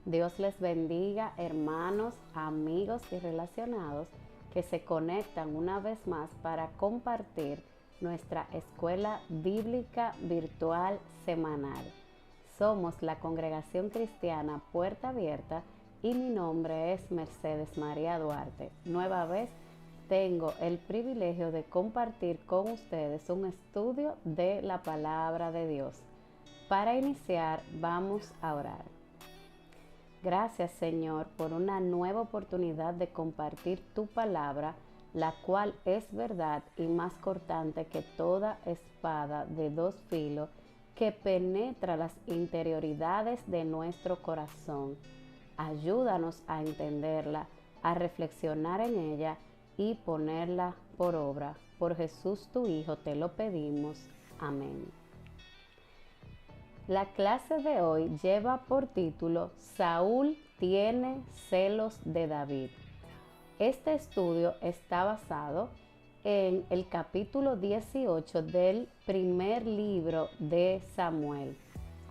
Dios les bendiga, hermanos, amigos y relacionados que se conectan una vez más para compartir nuestra escuela bíblica virtual semanal. Somos la Congregación Cristiana Puerta Abierta y mi nombre es Mercedes María Duarte. Nueva vez tengo el privilegio de compartir con ustedes un estudio de la palabra de Dios. Para iniciar, vamos a orar. Gracias, Señor, por una nueva oportunidad de compartir tu palabra, la cual es verdad y más cortante que toda espada de dos filos que penetra las interioridades de nuestro corazón. Ayúdanos a entenderla, a reflexionar en ella y ponerla por obra. Por Jesús tu Hijo te lo pedimos. Amén. La clase de hoy lleva por título Saúl tiene celos de David. Este estudio está basado en el capítulo 18 del primer libro de Samuel.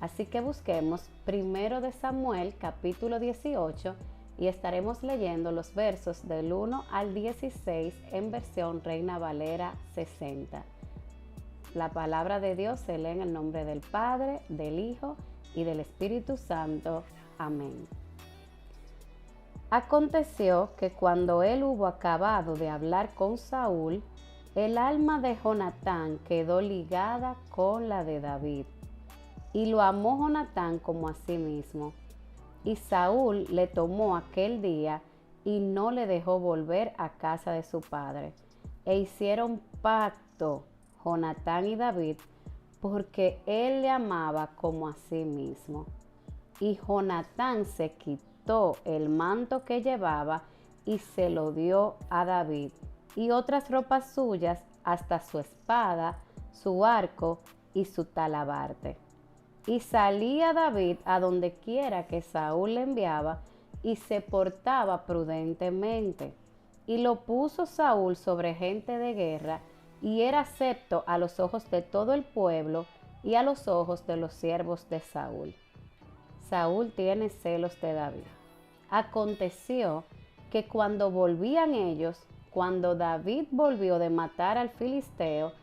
Así que busquemos primero de Samuel, capítulo 18, y estaremos leyendo los versos del 1 al 16 en versión Reina Valera 60. La palabra de Dios se lee en el nombre del Padre, del Hijo y del Espíritu Santo. Amén. Aconteció que cuando él hubo acabado de hablar con Saúl, el alma de Jonatán quedó ligada con la de David, y lo amó Jonatán como a sí mismo. Y Saúl le tomó aquel día y no le dejó volver a casa de su padre. E hicieron pacto Jonatán y David, porque él le amaba como a sí mismo. Y Jonatán se quitó el manto que llevaba y se lo dio a David, y otras ropas suyas, hasta su espada, su arco y su talabarte. Y salía David a donde quiera que Saúl le enviaba, y se portaba prudentemente. Y lo puso Saúl sobre gente de guerra, y era acepto a los ojos de todo el pueblo y a los ojos de los siervos de Saúl. Saúl tiene celos de David. Aconteció que cuando volvían ellos, cuando David volvió de matar al filisteo,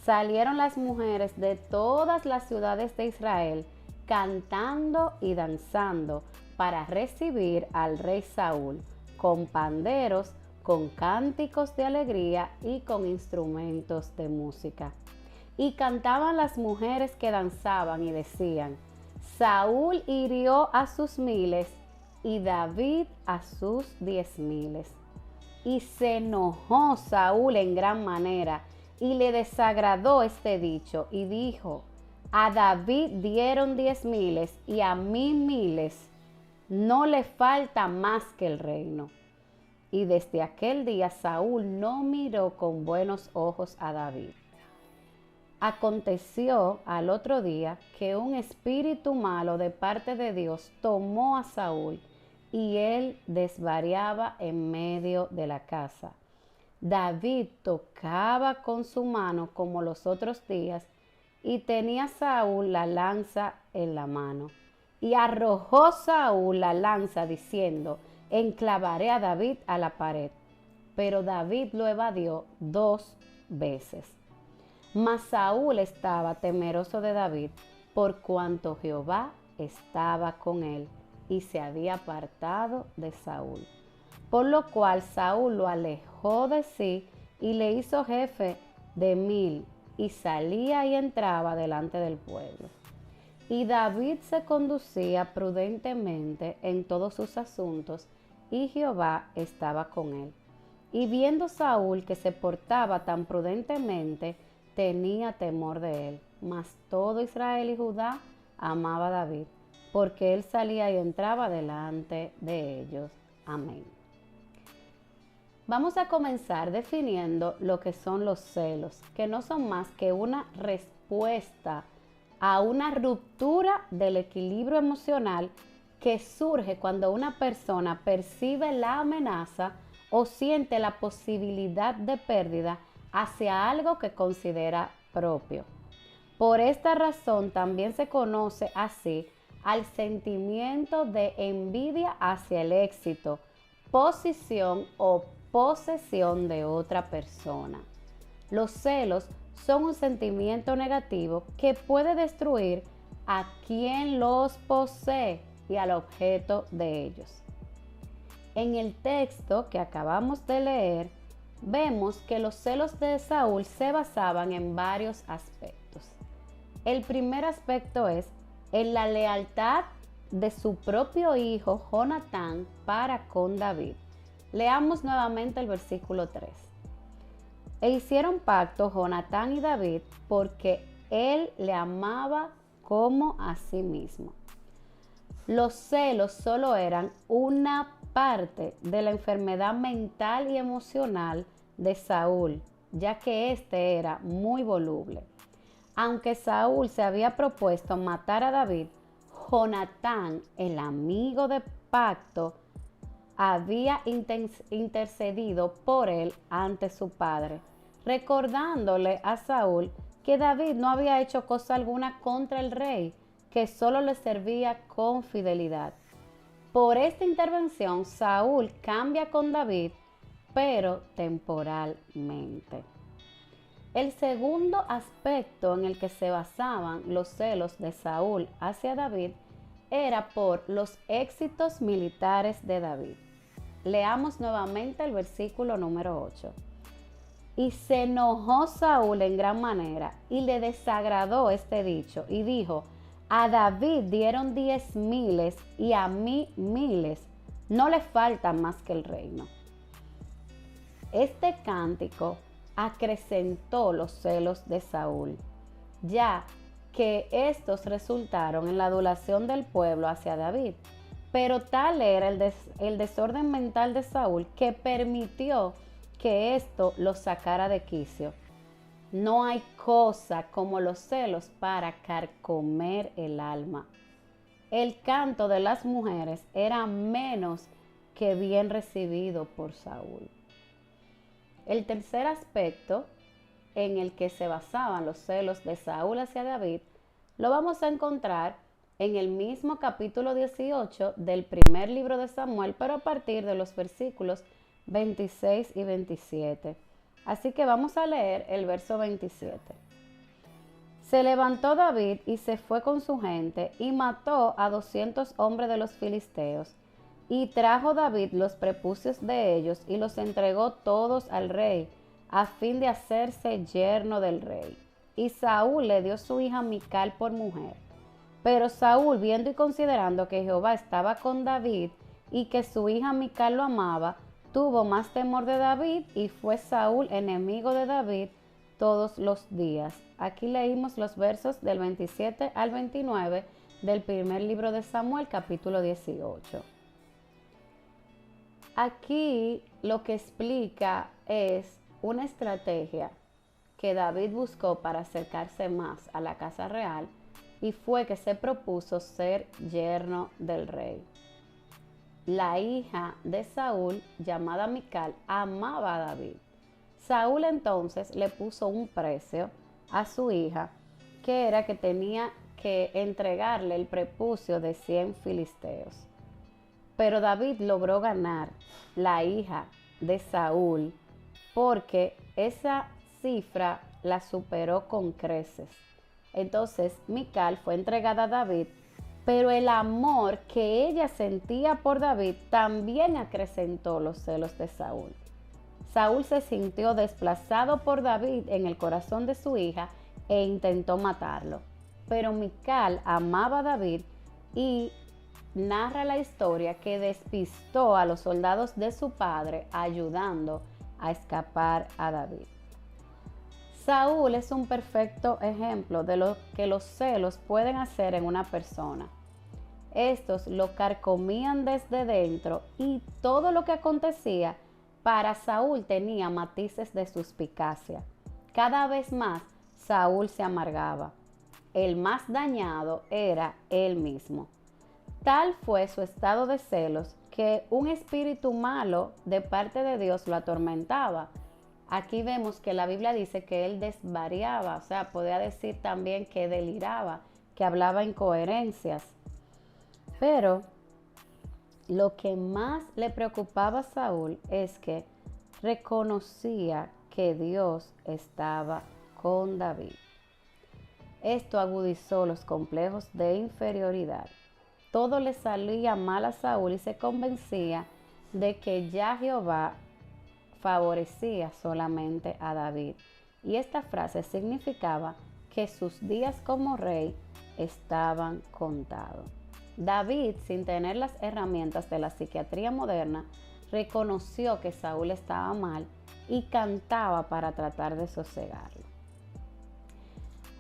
salieron las mujeres de todas las ciudades de Israel cantando y danzando para recibir al rey Saúl, con panderos, con cánticos de alegría y con instrumentos de música. Y cantaban las mujeres que danzaban y decían: Saúl hirió a sus miles y David a sus 10,000. Y se enojó Saúl en gran manera y le desagradó este dicho y dijo: a David dieron 10,000 y a mí 1,000, no le falta más que el reino. Y desde aquel día Saúl no miró con buenos ojos a David. Aconteció al otro día que un espíritu malo de parte de Dios tomó a Saúl, y él desvariaba en medio de la casa. David tocaba con su mano como los otros días, y tenía Saúl la lanza en la mano. Y arrojó Saúl la lanza diciendo: enclavaré a David a la pared. Pero David lo evadió 2 veces. Mas Saúl estaba temeroso de David, por cuanto Jehová estaba con él, y se había apartado de Saúl. Por lo cual Saúl lo alejó de sí y le hizo jefe de 1,000, y salía y entraba delante del pueblo. Y David se conducía prudentemente en todos sus asuntos, y Jehová estaba con él. Y viendo Saúl que se portaba tan prudentemente, tenía temor de él. Mas todo Israel y Judá amaba a David, porque él salía y entraba delante de ellos. Amén. Vamos a comenzar definiendo lo que son los celos, que no son más que una respuesta a una ruptura del equilibrio emocional que surge cuando una persona percibe la amenaza o siente la posibilidad de pérdida hacia algo que considera propio. Por esta razón también se conoce así al sentimiento de envidia hacia el éxito, posición o posesión de otra persona. Los celos son un sentimiento negativo que puede destruir a quien los posee y al objeto de ellos. En el texto que acabamos de leer, vemos que los celos de Saúl se basaban en varios aspectos. El primer aspecto es en la lealtad de su propio hijo Jonatán para con David. Leamos nuevamente el versículo 3. E hicieron pacto Jonatán y David porque él le amaba como a sí mismo. Los celos solo eran una parte de la enfermedad mental y emocional de Saúl, ya que éste era muy voluble. Aunque Saúl se había propuesto matar a David, Jonatán, el amigo de pacto, había intercedido por él ante su padre, recordándole a Saúl que David no había hecho cosa alguna contra el rey, que solo le servía con fidelidad. Por esta intervención, Saúl cambia con David, pero temporalmente. El segundo aspecto en el que se basaban los celos de Saúl hacia David era por los éxitos militares de David. Leamos nuevamente el versículo número 8. Y se enojó Saúl en gran manera y le desagradó este dicho y dijo: a David dieron 10,000 y a mí 1,000, no le falta más que el reino. Este cántico acrecentó los celos de Saúl, ya que estos resultaron en la adulación del pueblo hacia David. Pero tal era el desorden mental de Saúl que permitió que esto lo sacara de quicio. No hay cosa como los celos para carcomer el alma. El canto de las mujeres era menos que bien recibido por Saúl. El tercer aspecto en el que se basaban los celos de Saúl hacia David lo vamos a encontrar en el mismo capítulo 18 del primer libro de Samuel, pero a partir de los versículos 26 y 27. Así que vamos a leer el verso 27. Se levantó David y se fue con su gente y mató a 200 hombres de los filisteos. Y trajo David los prepucios de ellos y los entregó todos al rey, a fin de hacerse yerno del rey. Y Saúl le dio su hija Mical por mujer. Pero Saúl, viendo y considerando que Jehová estaba con David y que su hija Mical lo amaba, tuvo más temor de David y fue Saúl enemigo de David todos los días. Aquí leímos los versos del 27 al 29 del primer libro de Samuel, capítulo 18. Aquí lo que explica es una estrategia que David buscó para acercarse más a la casa real y fue que se propuso ser yerno del rey. La hija de Saúl, llamada Mical, amaba a David. Saúl entonces le puso un precio a su hija, que era que tenía que entregarle el prepucio de 100 filisteos. Pero David logró ganar la hija de Saúl porque esa cifra la superó con creces. Entonces Mical fue entregada a David, pero el amor que ella sentía por David también acrecentó los celos de Saúl. Saúl se sintió desplazado por David en el corazón de su hija e intentó matarlo. Pero Mical amaba a David y narra la historia que despistó a los soldados de su padre, ayudando a escapar a David. Saúl es un perfecto ejemplo de lo que los celos pueden hacer en una persona. Estos lo carcomían desde dentro y todo lo que acontecía para Saúl tenía matices de suspicacia. Cada vez más Saúl se amargaba. El más dañado era él mismo. Tal fue su estado de celos que un espíritu malo de parte de Dios lo atormentaba. Aquí vemos que la Biblia dice que él desvariaba, o sea, podía decir también que deliraba, que hablaba incoherencias. Pero lo que más le preocupaba a Saúl es que reconocía que Dios estaba con David. Esto agudizó los complejos de inferioridad. Todo le salía mal a Saúl y se convencía de que ya Jehová favorecía solamente a David. Y esta frase significaba que sus días como rey estaban contados. David, sin tener las herramientas de la psiquiatría moderna, reconoció que Saúl estaba mal y cantaba para tratar de sosegarlo.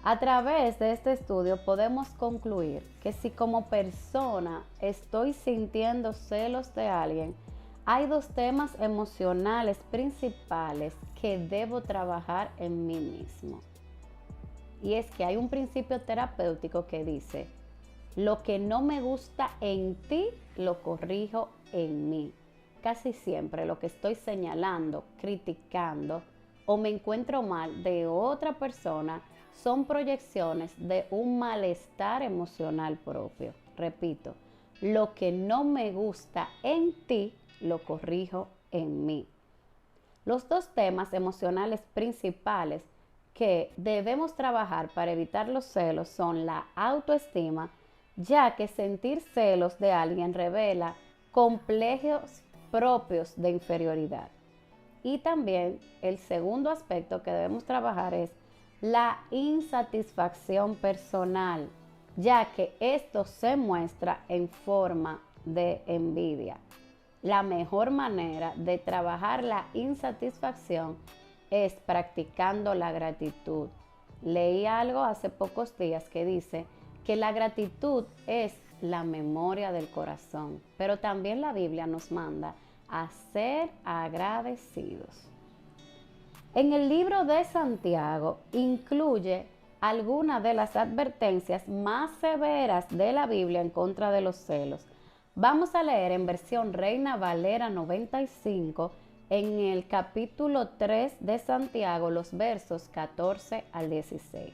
A través de este estudio podemos concluir que si como persona estoy sintiendo celos de alguien, hay dos temas emocionales principales que debo trabajar en mí mismo. Y es que hay un principio terapéutico que dice: lo que no me gusta en ti, lo corrijo en mí. Casi siempre lo que estoy señalando, criticando o me encuentro mal de otra persona son proyecciones de un malestar emocional propio. Repito, lo que no me gusta en ti, lo corrijo en mí. Los dos temas emocionales principales que debemos trabajar para evitar los celos son la autoestima, ya que sentir celos de alguien revela complejos propios de inferioridad. Y también el segundo aspecto que debemos trabajar es la insatisfacción personal, ya que esto se muestra en forma de envidia. La mejor manera de trabajar la insatisfacción es practicando la gratitud. Leí algo hace pocos días que dice que la gratitud es la memoria del corazón, pero también la Biblia nos manda a ser agradecidos. En el libro de Santiago incluye algunas de las advertencias más severas de la Biblia en contra de los celos. Vamos a leer en versión Reina Valera 95 en el capítulo 3 de Santiago los versos 14 al 16.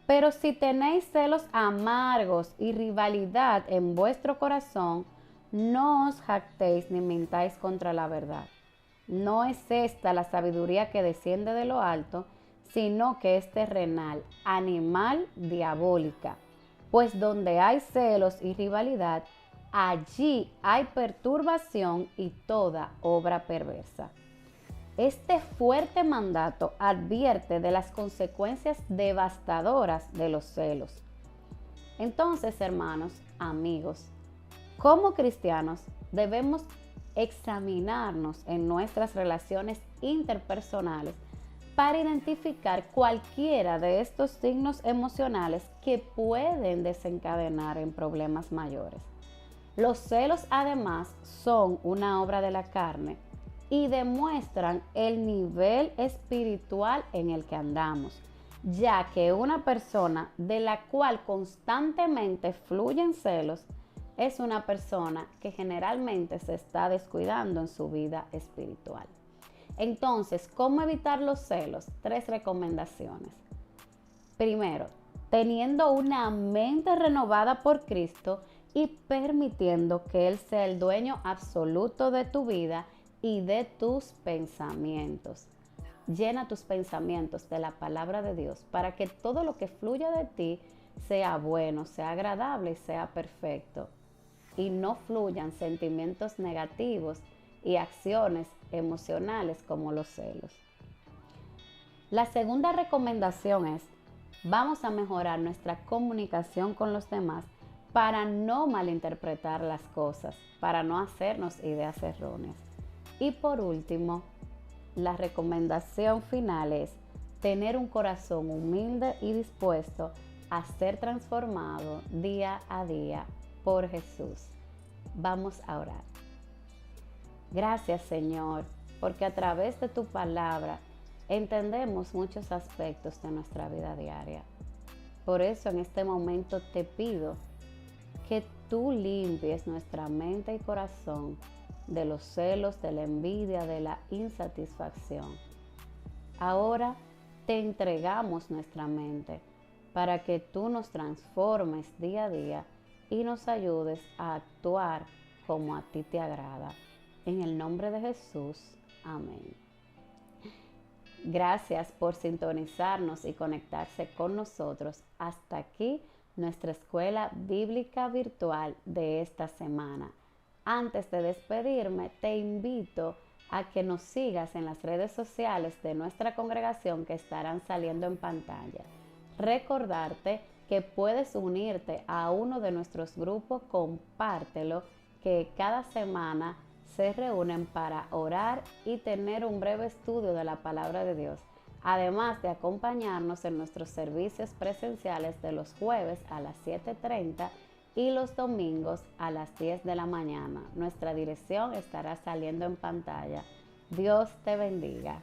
Pero si tenéis celos amargos y rivalidad en vuestro corazón, no os jactéis ni mintáis contra la verdad. No es esta la sabiduría que desciende de lo alto, sino que es terrenal, animal, diabólica. Pues donde hay celos y rivalidad, allí hay perturbación y toda obra perversa. Este fuerte mandato advierte de las consecuencias devastadoras de los celos. Entonces, hermanos, amigos, como cristianos debemos examinarnos en nuestras relaciones interpersonales para identificar cualquiera de estos signos emocionales que pueden desencadenar en problemas mayores. Los celos, además, son una obra de la carne y demuestran el nivel espiritual en el que andamos, ya que una persona de la cual constantemente fluyen celos es una persona que generalmente se está descuidando en su vida espiritual. Entonces, ¿cómo evitar los celos? 3 recomendaciones. Primero, teniendo una mente renovada por Cristo y permitiendo que Él sea el dueño absoluto de tu vida y de tus pensamientos. Llena tus pensamientos de la palabra de Dios para que todo lo que fluya de ti sea bueno, sea agradable y sea perfecto. Y no fluyan sentimientos negativos y acciones emocionales como los celos. La segunda recomendación es: vamos a mejorar nuestra comunicación con los demás para no malinterpretar las cosas, para no hacernos ideas erróneas. Y por último, la recomendación final es tener un corazón humilde y dispuesto a ser transformado día a día por Jesús. Vamos a orar. Gracias, Señor, porque a través de tu palabra entendemos muchos aspectos de nuestra vida diaria. Por eso en este momento te pido que tú limpies nuestra mente y corazón de los celos, de la envidia, de la insatisfacción. Ahora te entregamos nuestra mente para que tú nos transformes día a día y nos ayudes a actuar como a ti te agrada. En el nombre de Jesús, amén. Gracias por sintonizarnos y conectarse con nosotros. Hasta aquí nuestra escuela bíblica virtual de esta semana. Antes de despedirme, te invito a que nos sigas en las redes sociales de nuestra congregación que estarán saliendo en pantalla. Recordarte que puedes unirte a uno de nuestros grupos, compártelo, que cada semana se reúnen para orar y tener un breve estudio de la palabra de Dios, además de acompañarnos en nuestros servicios presenciales de los jueves a las 7:30 y los domingos a las 10 de la mañana. Nuestra dirección estará saliendo en pantalla. Dios te bendiga.